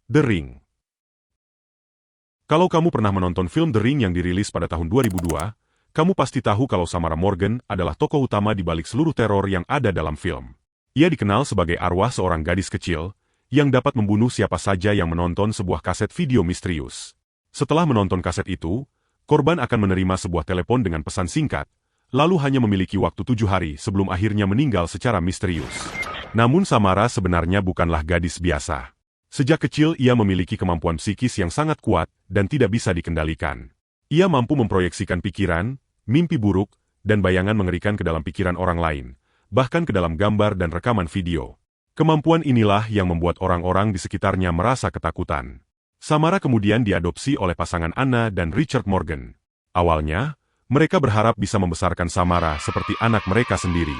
The Ring. Kalau kamu pernah menonton film The Ring yang dirilis pada tahun 2002, kamu pasti tahu kalau Samara Morgan adalah tokoh utama di balik seluruh teror yang ada dalam film. Ia dikenal sebagai arwah seorang gadis kecil yang dapat membunuh siapa saja yang menonton sebuah kaset video misterius. Setelah menonton kaset itu, korban akan menerima sebuah telepon dengan pesan singkat, lalu hanya memiliki waktu 7 hari sebelum akhirnya meninggal secara misterius. Namun Samara sebenarnya bukanlah gadis biasa. Sejak kecil ia memiliki kemampuan psikis yang sangat kuat dan tidak bisa dikendalikan. Ia mampu memproyeksikan pikiran, mimpi buruk, dan bayangan mengerikan ke dalam pikiran orang lain, bahkan ke dalam gambar dan rekaman video. Kemampuan inilah yang membuat orang-orang di sekitarnya merasa ketakutan. Samara kemudian diadopsi oleh pasangan Anna dan Richard Morgan. Awalnya, mereka berharap bisa membesarkan Samara seperti anak mereka sendiri.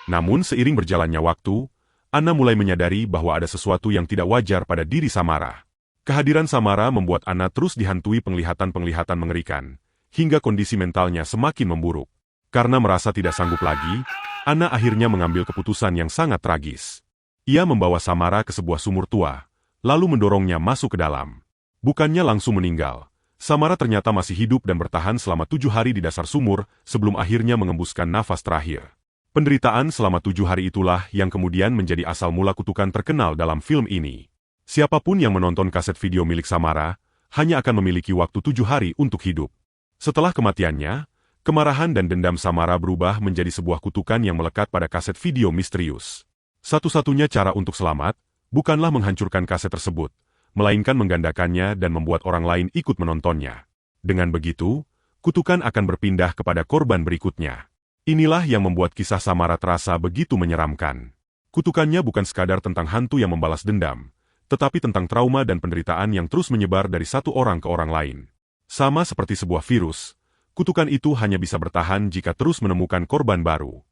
Namun seiring berjalannya waktu, Anna mulai menyadari bahwa ada sesuatu yang tidak wajar pada diri Samara. Kehadiran Samara membuat Anna terus dihantui penglihatan-penglihatan mengerikan, hingga kondisi mentalnya semakin memburuk. Karena merasa tidak sanggup lagi, Anna akhirnya mengambil keputusan yang sangat tragis. Ia membawa Samara ke sebuah sumur tua, lalu mendorongnya masuk ke dalam. Bukannya langsung meninggal, Samara ternyata masih hidup dan bertahan selama 7 hari di dasar sumur sebelum akhirnya mengembuskan nafas terakhir. Penderitaan selama 7 hari itulah yang kemudian menjadi asal mula kutukan terkenal dalam film ini. Siapapun yang menonton kaset video milik Samara, hanya akan memiliki waktu 7 hari untuk hidup. Setelah kematiannya, kemarahan dan dendam Samara berubah menjadi sebuah kutukan yang melekat pada kaset video misterius. Satu-satunya cara untuk selamat, bukanlah menghancurkan kaset tersebut, melainkan menggandakannya dan membuat orang lain ikut menontonnya. Dengan begitu, kutukan akan berpindah kepada korban berikutnya. Inilah yang membuat kisah Samara terasa begitu menyeramkan. Kutukannya bukan sekadar tentang hantu yang membalas dendam, tetapi tentang trauma dan penderitaan yang terus menyebar dari satu orang ke orang lain. Sama seperti sebuah virus, kutukan itu hanya bisa bertahan jika terus menemukan korban baru.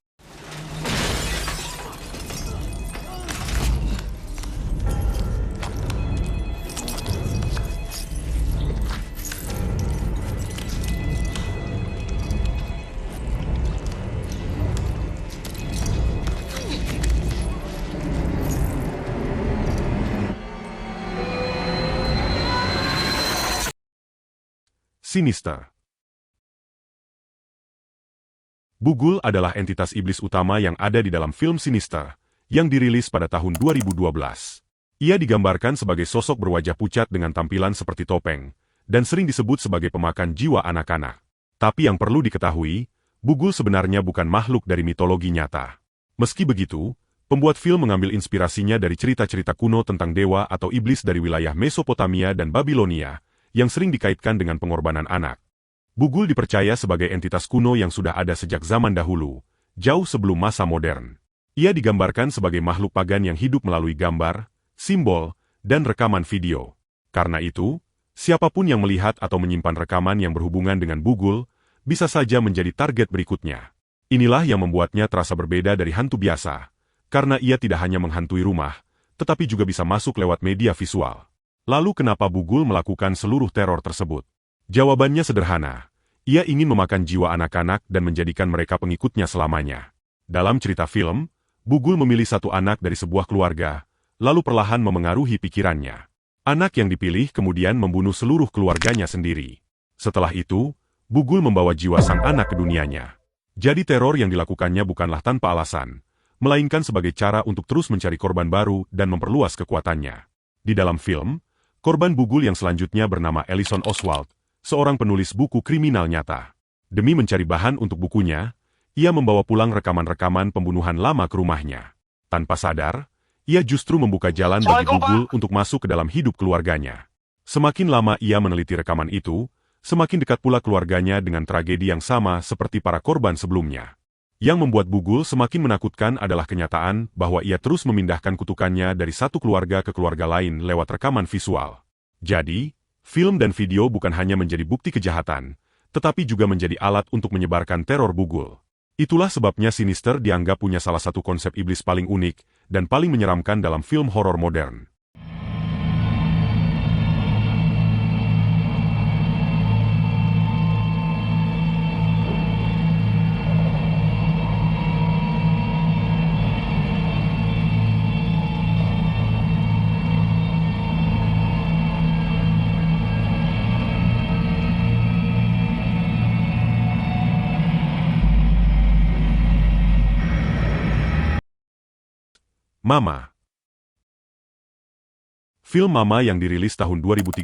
Sinister. Bughuul adalah entitas iblis utama yang ada di dalam film Sinister, yang dirilis pada tahun 2012. Ia digambarkan sebagai sosok berwajah pucat dengan tampilan seperti topeng, dan sering disebut sebagai pemakan jiwa anak-anak. Tapi yang perlu diketahui, Bughuul sebenarnya bukan makhluk dari mitologi nyata. Meski begitu, pembuat film mengambil inspirasinya dari cerita-cerita kuno tentang dewa atau iblis dari wilayah Mesopotamia dan Babilonia, yang sering dikaitkan dengan pengorbanan anak. Bughuul dipercaya sebagai entitas kuno yang sudah ada sejak zaman dahulu, jauh sebelum masa modern. Ia digambarkan sebagai makhluk pagan yang hidup melalui gambar, simbol, dan rekaman video. Karena itu, siapapun yang melihat atau menyimpan rekaman yang berhubungan dengan Bughuul, bisa saja menjadi target berikutnya. Inilah yang membuatnya terasa berbeda dari hantu biasa, karena ia tidak hanya menghantui rumah, tetapi juga bisa masuk lewat media visual. Lalu kenapa Bughuul melakukan seluruh teror tersebut? Jawabannya sederhana. Ia ingin memakan jiwa anak-anak dan menjadikan mereka pengikutnya selamanya. Dalam cerita film, Bughuul memilih satu anak dari sebuah keluarga, lalu perlahan memengaruhi pikirannya. Anak yang dipilih kemudian membunuh seluruh keluarganya sendiri. Setelah itu, Bughuul membawa jiwa sang anak ke dunianya. Jadi teror yang dilakukannya bukanlah tanpa alasan, melainkan sebagai cara untuk terus mencari korban baru dan memperluas kekuatannya. Di dalam film, korban Bughuul yang selanjutnya bernama Ellison Oswald, seorang penulis buku kriminal nyata. Demi mencari bahan untuk bukunya, ia membawa pulang rekaman-rekaman pembunuhan lama ke rumahnya. Tanpa sadar, ia justru membuka jalan bagi Bughuul untuk masuk ke dalam hidup keluarganya. Semakin lama ia meneliti rekaman itu, semakin dekat pula keluarganya dengan tragedi yang sama seperti para korban sebelumnya. Yang membuat Bughuul semakin menakutkan adalah kenyataan bahwa ia terus memindahkan kutukannya dari satu keluarga ke keluarga lain lewat rekaman visual. Jadi, film dan video bukan hanya menjadi bukti kejahatan, tetapi juga menjadi alat untuk menyebarkan teror Bughuul. Itulah sebabnya Sinister dianggap punya salah satu konsep iblis paling unik dan paling menyeramkan dalam film horor modern. Mama. Film Mama yang dirilis tahun 2013,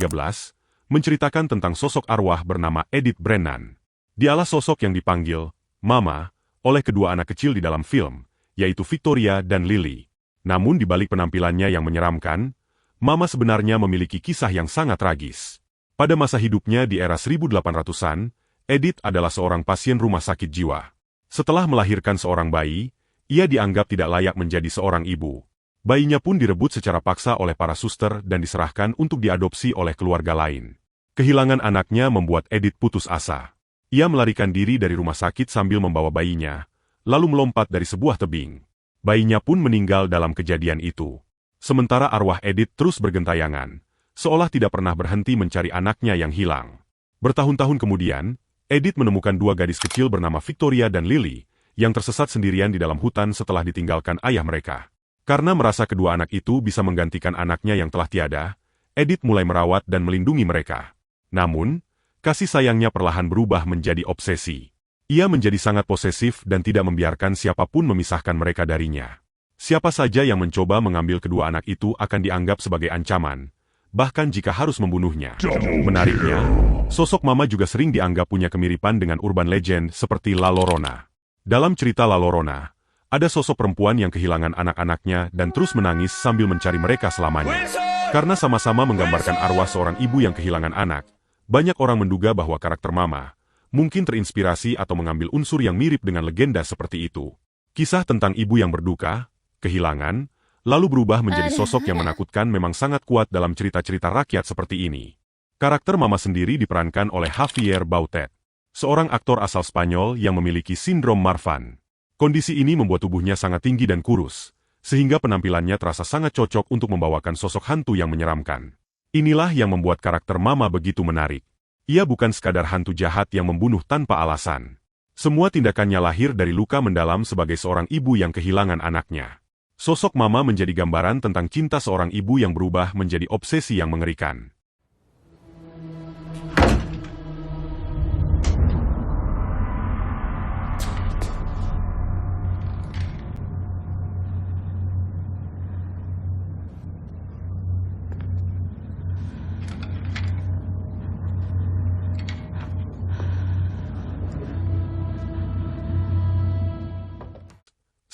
menceritakan tentang sosok arwah bernama Edith Brennan. Dialah sosok yang dipanggil Mama oleh kedua anak kecil di dalam film, yaitu Victoria dan Lily. Namun di balik penampilannya yang menyeramkan, Mama sebenarnya memiliki kisah yang sangat tragis. Pada masa hidupnya di era 1800-an, Edith adalah seorang pasien rumah sakit jiwa. Setelah melahirkan seorang bayi, ia dianggap tidak layak menjadi seorang ibu. Bayinya pun direbut secara paksa oleh para suster dan diserahkan untuk diadopsi oleh keluarga lain. Kehilangan anaknya membuat Edith putus asa. Ia melarikan diri dari rumah sakit sambil membawa bayinya, lalu melompat dari sebuah tebing. Bayinya pun meninggal dalam kejadian itu. Sementara arwah Edith terus bergentayangan, seolah tidak pernah berhenti mencari anaknya yang hilang. Bertahun-tahun kemudian, Edith menemukan dua gadis kecil bernama Victoria dan Lily, yang tersesat sendirian di dalam hutan setelah ditinggalkan ayah mereka. Karena merasa kedua anak itu bisa menggantikan anaknya yang telah tiada, Edith mulai merawat dan melindungi mereka. Namun, kasih sayangnya perlahan berubah menjadi obsesi. Ia menjadi sangat posesif dan tidak membiarkan siapapun memisahkan mereka darinya. Siapa saja yang mencoba mengambil kedua anak itu akan dianggap sebagai ancaman, bahkan jika harus membunuhnya. Menariknya, sosok Mama juga sering dianggap punya kemiripan dengan urban legend seperti La Llorona. Dalam cerita La Llorona, ada sosok perempuan yang kehilangan anak-anaknya dan terus menangis sambil mencari mereka selamanya. Karena sama-sama menggambarkan arwah seorang ibu yang kehilangan anak, banyak orang menduga bahwa karakter Mama mungkin terinspirasi atau mengambil unsur yang mirip dengan legenda seperti itu. Kisah tentang ibu yang berduka, kehilangan, lalu berubah menjadi sosok yang menakutkan memang sangat kuat dalam cerita-cerita rakyat seperti ini. Karakter Mama sendiri diperankan oleh Javier Bautet, seorang aktor asal Spanyol yang memiliki sindrom Marfan. Kondisi ini membuat tubuhnya sangat tinggi dan kurus, sehingga penampilannya terasa sangat cocok untuk membawakan sosok hantu yang menyeramkan. Inilah yang membuat karakter Mama begitu menarik. Ia bukan sekadar hantu jahat yang membunuh tanpa alasan. Semua tindakannya lahir dari luka mendalam sebagai seorang ibu yang kehilangan anaknya. Sosok Mama menjadi gambaran tentang cinta seorang ibu yang berubah menjadi obsesi yang mengerikan.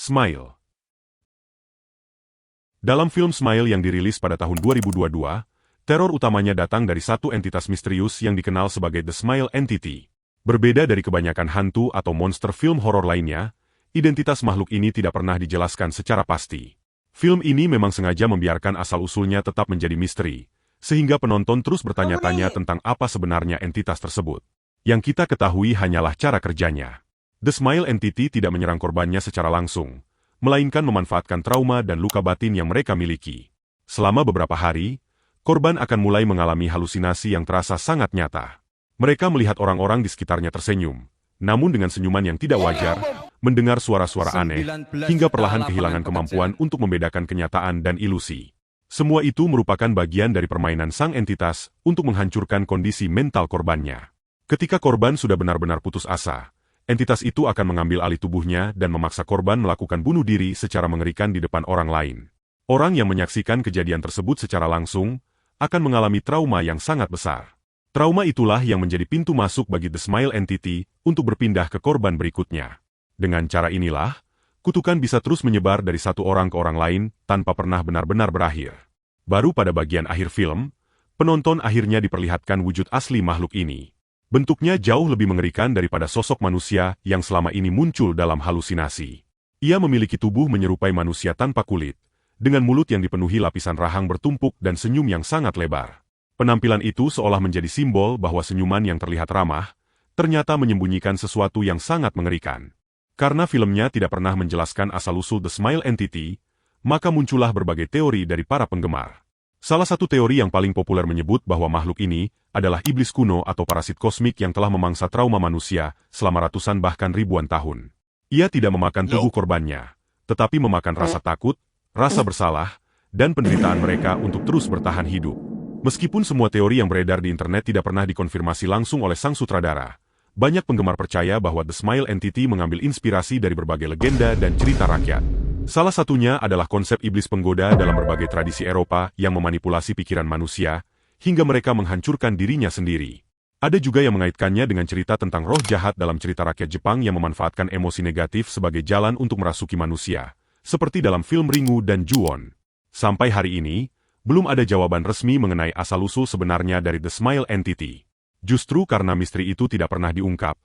Smile. Dalam film Smile yang dirilis pada tahun 2022, teror utamanya datang dari satu entitas misterius yang dikenal sebagai The Smile Entity. Berbeda dari kebanyakan hantu atau monster film horor lainnya, identitas makhluk ini tidak pernah dijelaskan secara pasti. Film ini memang sengaja membiarkan asal-usulnya tetap menjadi misteri, sehingga penonton terus bertanya-tanya tentang apa sebenarnya entitas tersebut. Yang kita ketahui hanyalah cara kerjanya. The Smile Entity tidak menyerang korbannya secara langsung, melainkan memanfaatkan trauma dan luka batin yang mereka miliki. Selama beberapa hari, korban akan mulai mengalami halusinasi yang terasa sangat nyata. Mereka melihat orang-orang di sekitarnya tersenyum, namun dengan senyuman yang tidak wajar, mendengar suara-suara aneh, hingga perlahan kehilangan kemampuan untuk membedakan kenyataan dan ilusi. Semua itu merupakan bagian dari permainan sang entitas untuk menghancurkan kondisi mental korbannya. Ketika korban sudah benar-benar putus asa, entitas itu akan mengambil alih tubuhnya dan memaksa korban melakukan bunuh diri secara mengerikan di depan orang lain. Orang yang menyaksikan kejadian tersebut secara langsung akan mengalami trauma yang sangat besar. Trauma itulah yang menjadi pintu masuk bagi The Smile Entity untuk berpindah ke korban berikutnya. Dengan cara inilah, kutukan bisa terus menyebar dari satu orang ke orang lain tanpa pernah benar-benar berakhir. Baru pada bagian akhir film, penonton akhirnya diperlihatkan wujud asli makhluk ini. Bentuknya jauh lebih mengerikan daripada sosok manusia yang selama ini muncul dalam halusinasi. Ia memiliki tubuh menyerupai manusia tanpa kulit, dengan mulut yang dipenuhi lapisan rahang bertumpuk dan senyum yang sangat lebar. Penampilan itu seolah menjadi simbol bahwa senyuman yang terlihat ramah, ternyata menyembunyikan sesuatu yang sangat mengerikan. Karena filmnya tidak pernah menjelaskan asal-usul The Smile Entity, maka muncullah berbagai teori dari para penggemar. Salah satu teori yang paling populer menyebut bahwa makhluk ini adalah iblis kuno atau parasit kosmik yang telah memangsa trauma manusia selama ratusan bahkan ribuan tahun. Ia tidak memakan tubuh korbannya, tetapi memakan rasa takut, rasa bersalah, dan penderitaan mereka untuk terus bertahan hidup. Meskipun semua teori yang beredar di internet tidak pernah dikonfirmasi langsung oleh sang sutradara, banyak penggemar percaya bahwa The Smile Entity mengambil inspirasi dari berbagai legenda dan cerita rakyat. Salah satunya adalah konsep iblis penggoda dalam berbagai tradisi Eropa yang memanipulasi pikiran manusia, hingga mereka menghancurkan dirinya sendiri. Ada juga yang mengaitkannya dengan cerita tentang roh jahat dalam cerita rakyat Jepang yang memanfaatkan emosi negatif sebagai jalan untuk merasuki manusia, seperti dalam film Ringu dan Ju-on. Sampai hari ini, belum ada jawaban resmi mengenai asal-usul sebenarnya dari The Smile Entity. Justru karena misteri itu tidak pernah diungkap,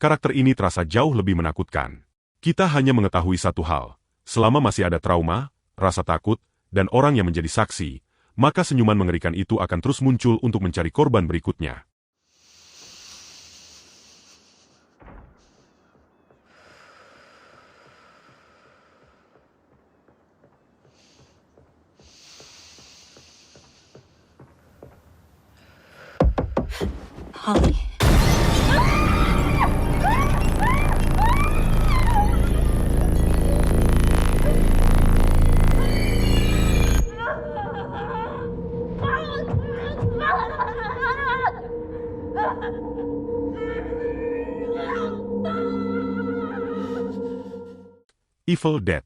karakter ini terasa jauh lebih menakutkan. Kita hanya mengetahui satu hal. Selama masih ada trauma, rasa takut, dan orang yang menjadi saksi, maka senyuman mengerikan itu akan terus muncul untuk mencari korban berikutnya. Holly? Evil Dead.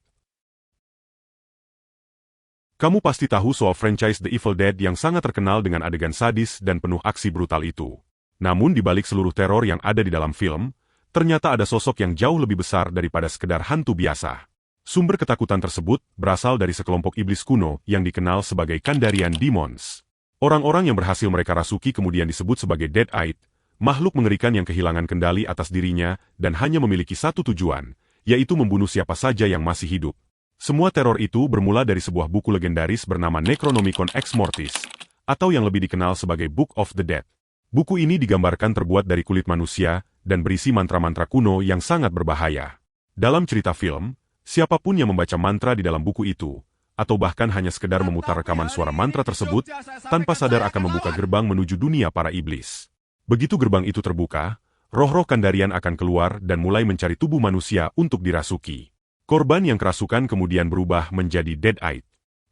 Kamu pasti tahu soal franchise The Evil Dead yang sangat terkenal dengan adegan sadis dan penuh aksi brutal itu. Namun di balik seluruh teror yang ada di dalam film, ternyata ada sosok yang jauh lebih besar daripada sekedar hantu biasa. Sumber ketakutan tersebut berasal dari sekelompok iblis kuno yang dikenal sebagai Kandarian Demons. Orang-orang yang berhasil mereka rasuki kemudian disebut sebagai Deadite, makhluk mengerikan yang kehilangan kendali atas dirinya dan hanya memiliki satu tujuan, yaitu membunuh siapa saja yang masih hidup. Semua teror itu bermula dari sebuah buku legendaris bernama Necronomicon Ex Mortis, atau yang lebih dikenal sebagai Book of the Dead. Buku ini digambarkan terbuat dari kulit manusia dan berisi mantra-mantra kuno yang sangat berbahaya. Dalam cerita film, siapapun yang membaca mantra di dalam buku itu, atau bahkan hanya sekedar memutar rekaman suara mantra tersebut, tanpa sadar akan membuka gerbang menuju dunia para iblis. Begitu gerbang itu terbuka, roh-roh Kandarian akan keluar dan mulai mencari tubuh manusia untuk dirasuki. Korban yang kerasukan kemudian berubah menjadi Deadite.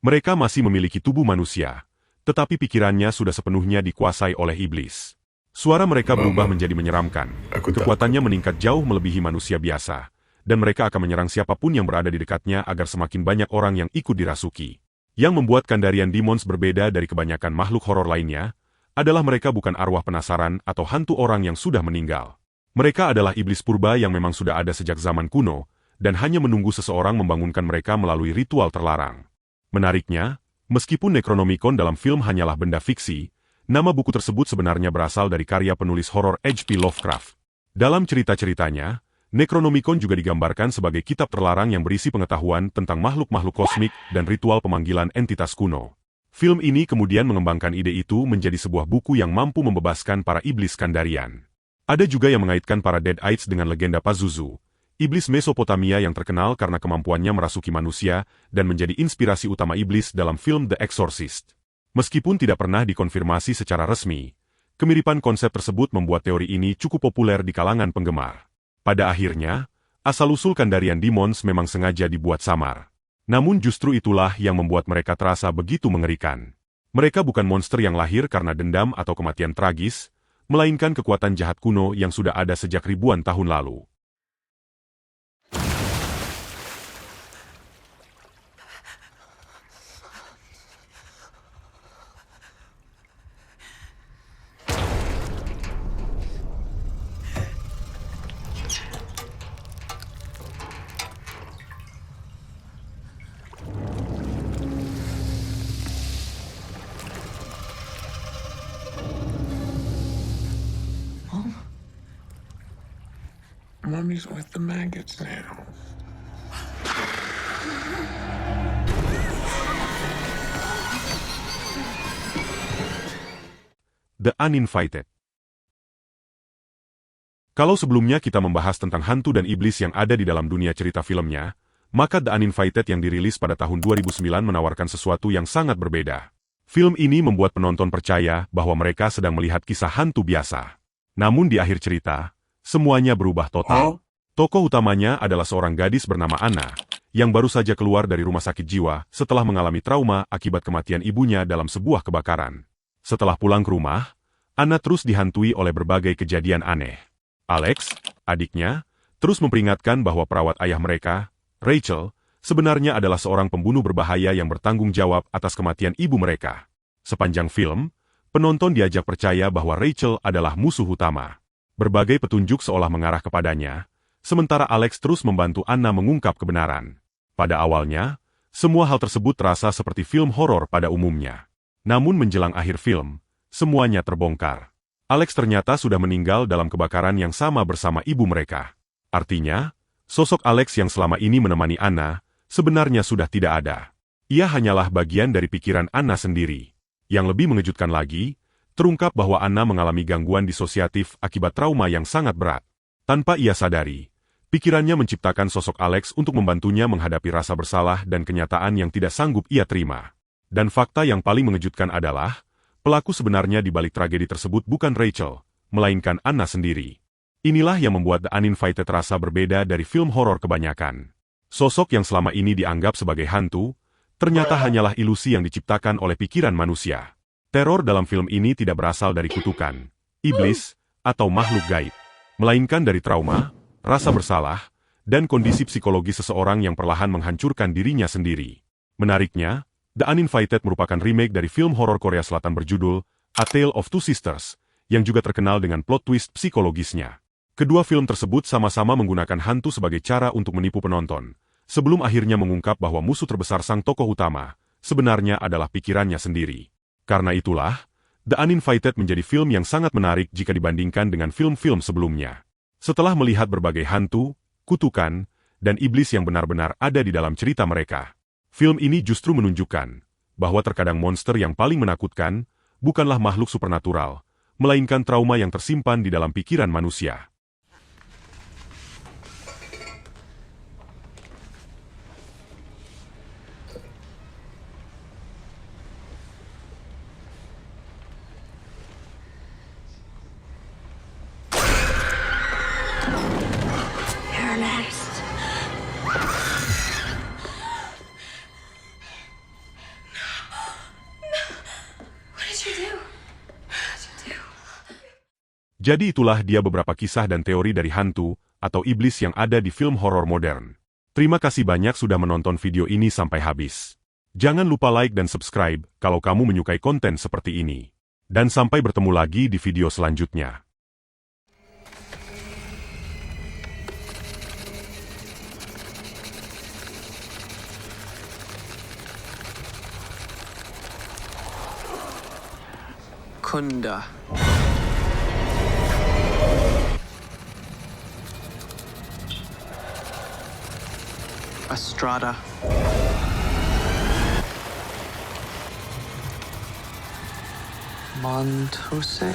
Mereka masih memiliki tubuh manusia, tetapi pikirannya sudah sepenuhnya dikuasai oleh iblis. Suara mereka berubah menjadi menyeramkan, kekuatannya meningkat jauh melebihi manusia biasa, dan mereka akan menyerang siapapun yang berada di dekatnya agar semakin banyak orang yang ikut dirasuki. Yang membuat Kandarian Demons berbeda dari kebanyakan makhluk horor lainnya, adalah mereka bukan arwah penasaran atau hantu orang yang sudah meninggal. Mereka adalah iblis purba yang memang sudah ada sejak zaman kuno, dan hanya menunggu seseorang membangunkan mereka melalui ritual terlarang. Menariknya, meskipun Necronomicon dalam film hanyalah benda fiksi, nama buku tersebut sebenarnya berasal dari karya penulis horor H.P. Lovecraft. Dalam cerita-ceritanya, Necronomicon juga digambarkan sebagai kitab terlarang yang berisi pengetahuan tentang makhluk-makhluk kosmik dan ritual pemanggilan entitas kuno. Film ini kemudian mengembangkan ide itu menjadi sebuah buku yang mampu membebaskan para iblis Kandarian. Ada juga yang mengaitkan para Deadites dengan legenda Pazuzu, iblis Mesopotamia yang terkenal karena kemampuannya merasuki manusia dan menjadi inspirasi utama iblis dalam film The Exorcist. Meskipun tidak pernah dikonfirmasi secara resmi, kemiripan konsep tersebut membuat teori ini cukup populer di kalangan penggemar. Pada akhirnya, asal-usul Kandarian Demons memang sengaja dibuat samar. Namun justru itulah yang membuat mereka terasa begitu mengerikan. Mereka bukan monster yang lahir karena dendam atau kematian tragis, melainkan kekuatan jahat kuno yang sudah ada sejak ribuan tahun lalu. Mummy's with the maggots now. The Uninvited. Kalau sebelumnya kita membahas tentang hantu dan iblis yang ada di dalam dunia cerita filmnya, maka The Uninvited yang dirilis pada tahun 2009 menawarkan sesuatu yang sangat berbeda. Film ini membuat penonton percaya bahwa mereka sedang melihat kisah hantu biasa. Namun di akhir cerita, semuanya berubah total. Tokoh utamanya adalah seorang gadis bernama Anna, yang baru saja keluar dari rumah sakit jiwa setelah mengalami trauma akibat kematian ibunya dalam sebuah kebakaran. Setelah pulang ke rumah, Anna terus dihantui oleh berbagai kejadian aneh. Alex, adiknya, terus memperingatkan bahwa perawat ayah mereka, Rachel, sebenarnya adalah seorang pembunuh berbahaya yang bertanggung jawab atas kematian ibu mereka. Sepanjang film, penonton diajak percaya bahwa Rachel adalah musuh utama. Berbagai petunjuk seolah mengarah kepadanya, sementara Alex terus membantu Anna mengungkap kebenaran. Pada awalnya, semua hal tersebut terasa seperti film horor pada umumnya. Namun menjelang akhir film, semuanya terbongkar. Alex ternyata sudah meninggal dalam kebakaran yang sama bersama ibu mereka. Artinya, sosok Alex yang selama ini menemani Anna, sebenarnya sudah tidak ada. Ia hanyalah bagian dari pikiran Anna sendiri. Yang lebih mengejutkan lagi, terungkap bahwa Anna mengalami gangguan disosiatif akibat trauma yang sangat berat. Tanpa ia sadari, pikirannya menciptakan sosok Alex untuk membantunya menghadapi rasa bersalah dan kenyataan yang tidak sanggup ia terima. Dan fakta yang paling mengejutkan adalah, pelaku sebenarnya di balik tragedi tersebut bukan Rachel, melainkan Anna sendiri. Inilah yang membuat The Uninvited terasa berbeda dari film horor kebanyakan. Sosok yang selama ini dianggap sebagai hantu, ternyata hanyalah ilusi yang diciptakan oleh pikiran manusia. Teror dalam film ini tidak berasal dari kutukan, iblis, atau makhluk gaib, melainkan dari trauma, rasa bersalah, dan kondisi psikologis seseorang yang perlahan menghancurkan dirinya sendiri. Menariknya, The Uninvited merupakan remake dari film horor Korea Selatan berjudul A Tale of Two Sisters, yang juga terkenal dengan plot twist psikologisnya. Kedua film tersebut sama-sama menggunakan hantu sebagai cara untuk menipu penonton, sebelum akhirnya mengungkap bahwa musuh terbesar sang tokoh utama sebenarnya adalah pikirannya sendiri. Karena itulah, The Uninvited menjadi film yang sangat menarik jika dibandingkan dengan film-film sebelumnya. Setelah melihat berbagai hantu, kutukan, dan iblis yang benar-benar ada di dalam cerita mereka, film ini justru menunjukkan bahwa terkadang monster yang paling menakutkan bukanlah makhluk supernatural, melainkan trauma yang tersimpan di dalam pikiran manusia. You're next. What did you do? What did you do? Jadi itulah dia beberapa kisah dan teori dari hantu atau iblis yang ada di film horor modern. Terima kasih banyak sudah menonton video ini sampai habis. Jangan lupa like dan subscribe kalau kamu menyukai konten seperti ini. Dan sampai bertemu lagi di video selanjutnya. Kunda. Estrada. Montose.